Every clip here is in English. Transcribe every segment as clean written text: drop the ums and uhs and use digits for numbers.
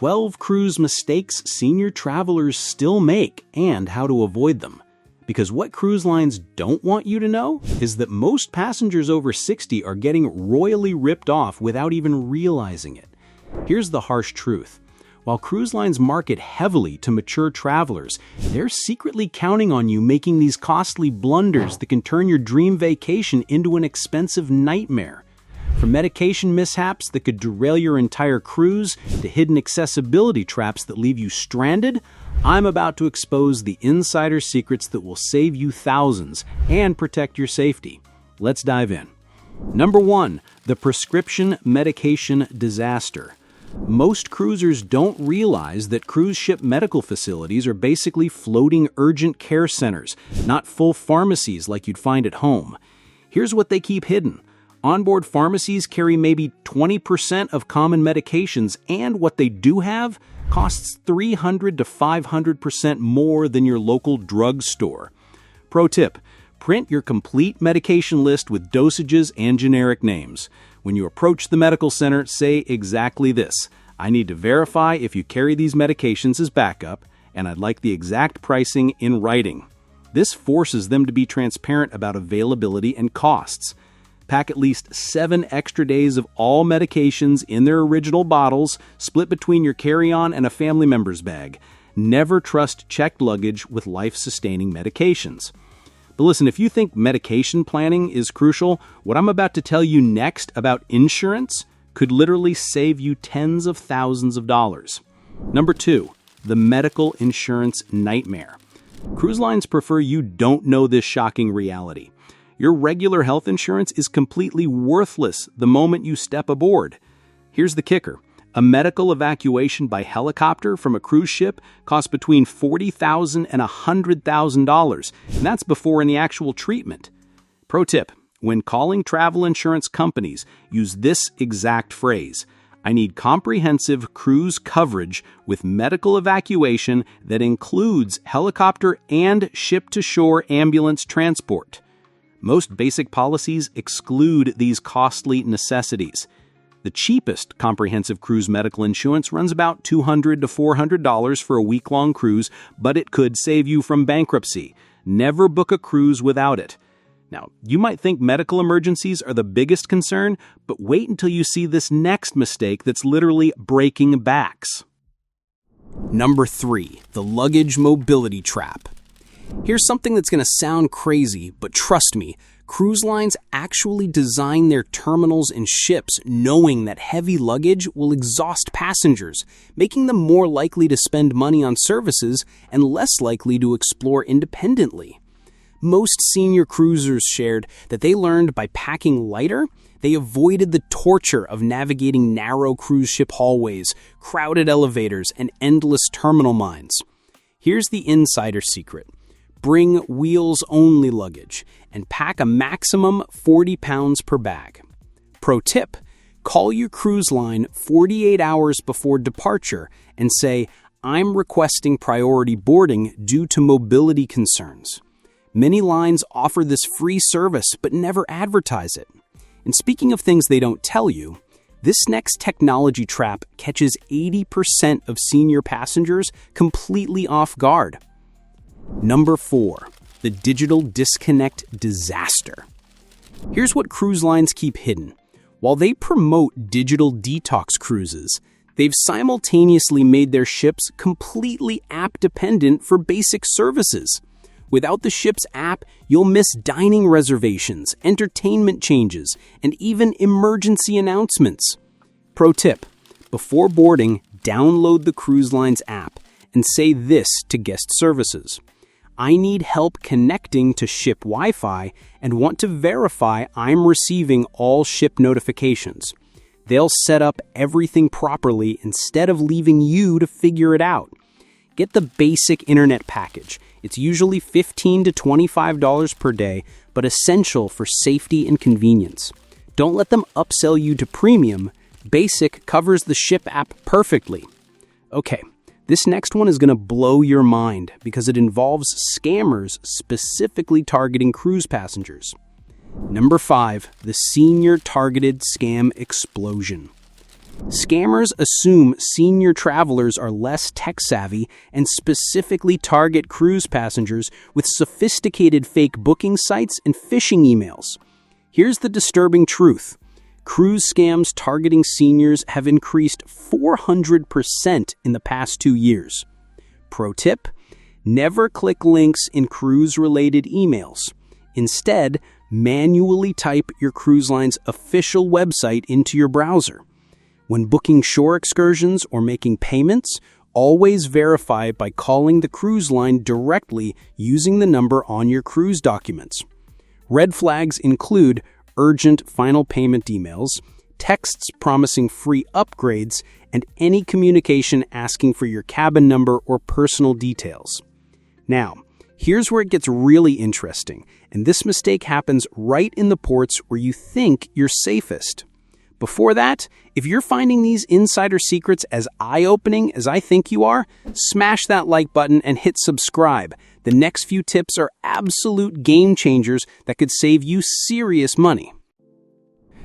12 cruise mistakes senior travelers still make and how to avoid them. Because what cruise lines don't want you to know is that most passengers over 60 are getting royally ripped off without even realizing it. Here's the harsh truth. While cruise lines market heavily to mature travelers, they're secretly counting on you making these costly blunders that can turn your dream vacation into an expensive nightmare. From medication mishaps that could derail your entire cruise to hidden accessibility traps that leave you stranded, I'm about to expose the insider secrets that will save you thousands and protect your safety. Let's dive in. Number 1, the prescription medication disaster. Most cruisers don't realize that cruise ship medical facilities are basically floating urgent care centers, not full pharmacies like you'd find at home. Here's what they keep hidden. Onboard pharmacies carry maybe 20% of common medications, and what they do have costs 300 to 500% more than your local drugstore. Pro tip, print your complete medication list with dosages and generic names. When you approach the medical center, say exactly this: I need to verify if you carry these medications as backup, and I'd like the exact pricing in writing. This forces them to be transparent about availability and costs. Pack at least 7 extra days of all medications in their original bottles, split between your carry-on and a family member's bag. Never trust checked luggage with life-sustaining medications. But listen, if you think medication planning is crucial, what I'm about to tell you next about insurance could literally save you tens of thousands of dollars. Number 2, the medical insurance nightmare. Cruise lines prefer you don't know this shocking reality. Your regular health insurance is completely worthless the moment you step aboard. Here's the kicker. A medical evacuation by helicopter from a cruise ship costs between $40,000 and $100,000, and that's before any actual treatment. Pro tip, when calling travel insurance companies, use this exact phrase: I need comprehensive cruise coverage with medical evacuation that includes helicopter and ship-to-shore ambulance transport. Most basic policies exclude these costly necessities. The cheapest comprehensive cruise medical insurance runs about $200 to $400 for a week-long cruise, but it could save you from bankruptcy. Never book a cruise without it. Now, you might think medical emergencies are the biggest concern, but wait until you see this next mistake that's literally breaking backs. Number 3, the luggage mobility trap. Here's something that's going to sound crazy, but trust me, cruise lines actually design their terminals and ships knowing that heavy luggage will exhaust passengers, making them more likely to spend money on services and less likely to explore independently. Most senior cruisers shared that they learned by packing lighter, they avoided the torture of navigating narrow cruise ship hallways, crowded elevators, and endless terminal lines. Here's the insider secret. Bring wheels-only luggage and pack a maximum 40 pounds per bag. Pro tip, call your cruise line 48 hours before departure and say, I'm requesting priority boarding due to mobility concerns. Many lines offer this free service but never advertise it. And speaking of things they don't tell you, this next technology trap catches 80% of senior passengers completely off guard. Number 4, the digital disconnect disaster. Here's what cruise lines keep hidden. While they promote digital detox cruises, they've simultaneously made their ships completely app-dependent for basic services. Without the ship's app, you'll miss dining reservations, entertainment changes, and even emergency announcements. Pro tip, before boarding, download the cruise line's app and say this to guest services. I need help connecting to ship Wi-Fi and want to verify I'm receiving all ship notifications. They'll set up everything properly instead of leaving you to figure it out. Get the basic internet package. It's usually $15 to $25 per day, but essential for safety and convenience. Don't let them upsell you to premium. Basic covers the ship app perfectly. Okay, this next one is going to blow your mind because it involves scammers specifically targeting cruise passengers. Number 5, the senior targeted scam explosion. Scammers assume senior travelers are less tech-savvy and specifically target cruise passengers with sophisticated fake booking sites and phishing emails. Here's the disturbing truth. Cruise scams targeting seniors have increased 400% in the past 2 years. Pro tip: never click links in cruise-related emails. Instead, manually type your cruise line's official website into your browser. When booking shore excursions or making payments, always verify by calling the cruise line directly using the number on your cruise documents. Red flags include urgent final payment emails, texts promising free upgrades, and any communication asking for your cabin number or personal details. Now, here's where it gets really interesting, and this mistake happens right in the ports where you think you're safest. Before that, if you're finding these insider secrets as eye-opening as I think you are, smash that like button and hit subscribe. The next few tips are absolute game changers that could save you serious money.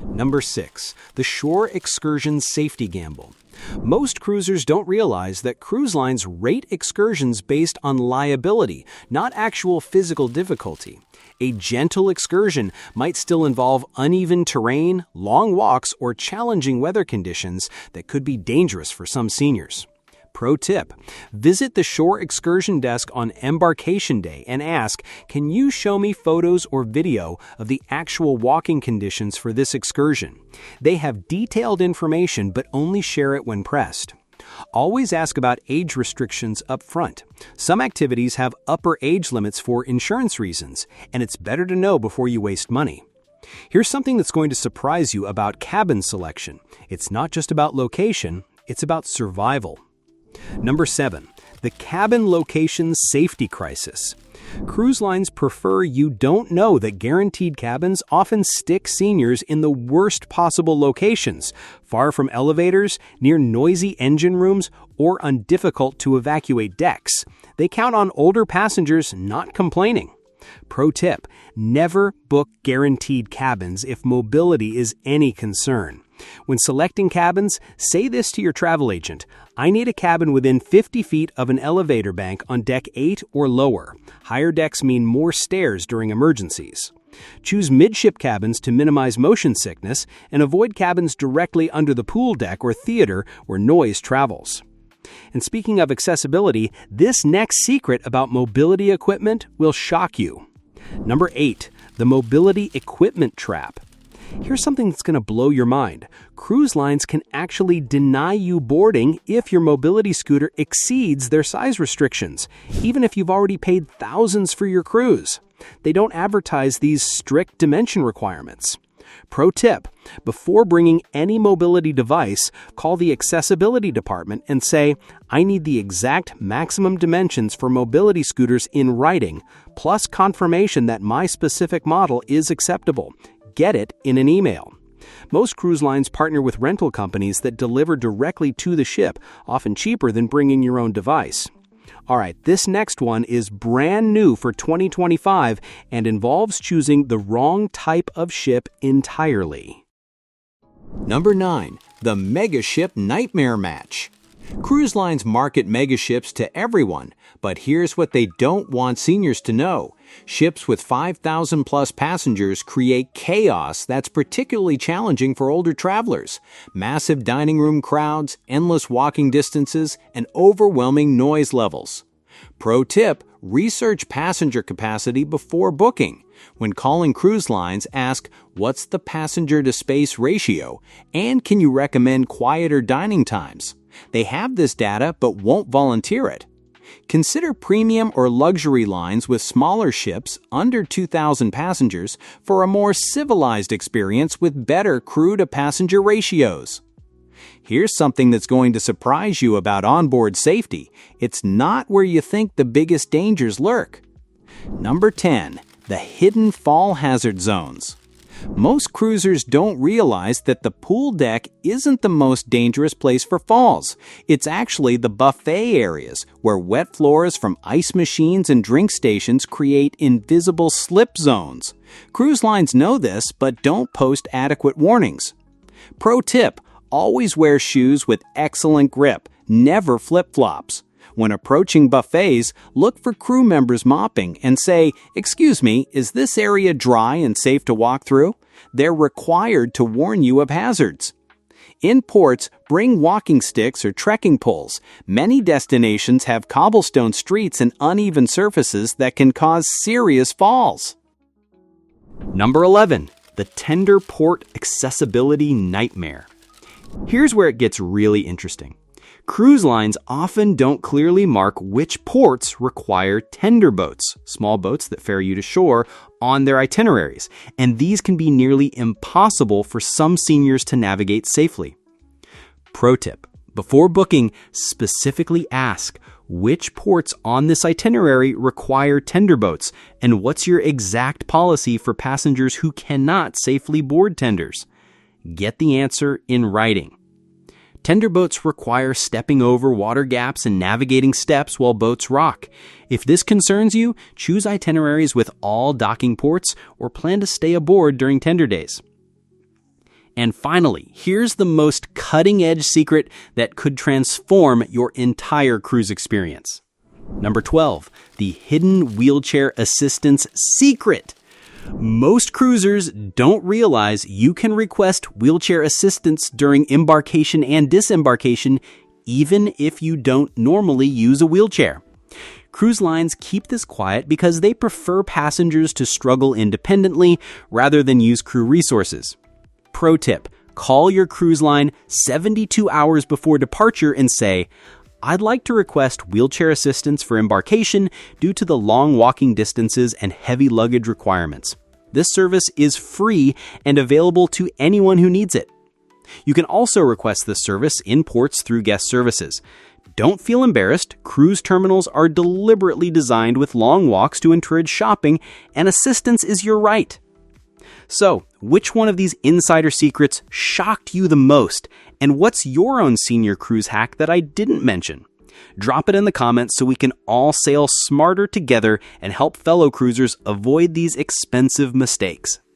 Number 6. The shore excursion safety gamble. Most cruisers don't realize that cruise lines rate excursions based on liability, not actual physical difficulty. A gentle excursion might still involve uneven terrain, long walks, or challenging weather conditions that could be dangerous for some seniors. Pro tip: visit the shore excursion desk on embarkation day and ask, "Can you show me photos or video of the actual walking conditions for this excursion?" They have detailed information but only share it when pressed. Always ask about age restrictions up front. Some activities have upper age limits for insurance reasons, and it's better to know before you waste money. Here's something that's going to surprise you about cabin selection. It's not just about location, it's about survival. Number 7. The cabin location safety crisis. Cruise lines prefer you don't know that guaranteed cabins often stick seniors in the worst possible locations, far from elevators, near noisy engine rooms, or on difficult-to-evacuate decks. They count on older passengers not complaining. Pro tip: never book guaranteed cabins if mobility is any concern. When selecting cabins, say this to your travel agent: "I need a cabin within 50 feet of an elevator bank on deck 8 or lower. Higher decks mean more stairs during emergencies." Choose midship cabins to minimize motion sickness and avoid cabins directly under the pool deck or theater where noise travels. And speaking of accessibility, this next secret about mobility equipment will shock you. Number 8. The mobility equipment trap. Here's something that's going to blow your mind. Cruise lines can actually deny you boarding if your mobility scooter exceeds their size restrictions, even if you've already paid thousands for your cruise. They don't advertise these strict dimension requirements. Pro tip: before bringing any mobility device, call the accessibility department and say, "I need the exact maximum dimensions for mobility scooters in writing, plus confirmation that my specific model is acceptable." Get it in an email. Most cruise lines partner with rental companies that deliver directly to the ship, often cheaper than bringing your own device. All right, this next one is brand new for 2025 and involves choosing the wrong type of ship entirely. Number 9. The Megaship Nightmare Match. Cruise lines market megaships to everyone, but here's what they don't want seniors to know. Ships with 5,000 plus passengers create chaos that's particularly challenging for older travelers. Massive dining room crowds, endless walking distances, and overwhelming noise levels. Pro tip: research passenger capacity before booking. When calling cruise lines, ask, "What's the passenger to space ratio? And can you recommend quieter dining times?" They have this data but won't volunteer it. Consider premium or luxury lines with smaller ships under 2,000 passengers for a more civilized experience with better crew-to-passenger ratios. Here's something that's going to surprise you about onboard safety. It's not where you think the biggest dangers lurk. Number 10. The hidden fall hazard zones. Most cruisers don't realize that the pool deck isn't the most dangerous place for falls. It's actually the buffet areas, where wet floors from ice machines and drink stations create invisible slip zones. Cruise lines know this, but don't post adequate warnings. Pro tip: Always wear shoes with excellent grip, never flip-flops. When approaching buffets, look for crew members mopping and say, "Excuse me, is this area dry and safe to walk through?" They're required to warn you of hazards. In ports, bring walking sticks or trekking poles. Many destinations have cobblestone streets and uneven surfaces that can cause serious falls. Number 11. The tender port accessibility nightmare. Here's where it gets really interesting. Cruise lines often don't clearly mark which ports require tender boats, small boats that ferry you to shore, on their itineraries, and these can be nearly impossible for some seniors to navigate safely. Pro tip: before booking, specifically ask which ports on this itinerary require tender boats, and what's your exact policy for passengers who cannot safely board tenders. Get the answer in writing. Tender boats require stepping over water gaps and navigating steps while boats rock. If this concerns you, choose itineraries with all docking ports or plan to stay aboard during tender days. And finally, here's the most cutting-edge secret that could transform your entire cruise experience. Number 12, the hidden wheelchair assistance secret. Most cruisers don't realize you can request wheelchair assistance during embarkation and disembarkation, even if you don't normally use a wheelchair. Cruise lines keep this quiet because they prefer passengers to struggle independently rather than use crew resources. Pro tip: call your cruise line 72 hours before departure and say, "I'd like to request wheelchair assistance for embarkation due to the long walking distances and heavy luggage requirements." This service is free and available to anyone who needs it. You can also request this service in ports through guest services. Don't feel embarrassed. Cruise terminals are deliberately designed with long walks to encourage shopping, and assistance is your right. So, which one of these insider secrets shocked you the most? And what's your own senior cruise hack that I didn't mention? Drop it in the comments so we can all sail smarter together and help fellow cruisers avoid these expensive mistakes.